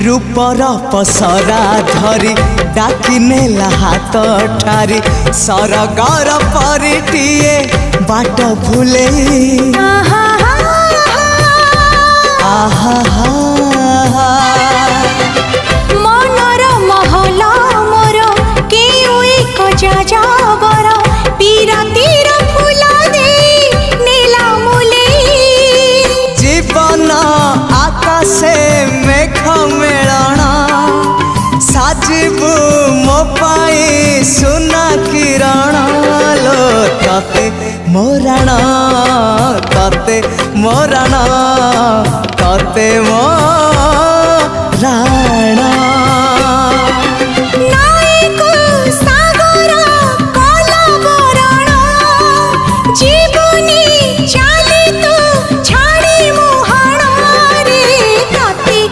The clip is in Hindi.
रूपर पसरा धरी डाकी नेला हाथ ठारी सरगर परिटिए बाट भूले आहा मनर महल मोर केउ एक जाबर पीरातीर फूल दे नेला मुले जीवन आकाशे मेघ मेलण साजिबु मो पाई सुना किरण लो तते मोरण तते मोरण तते मोरण।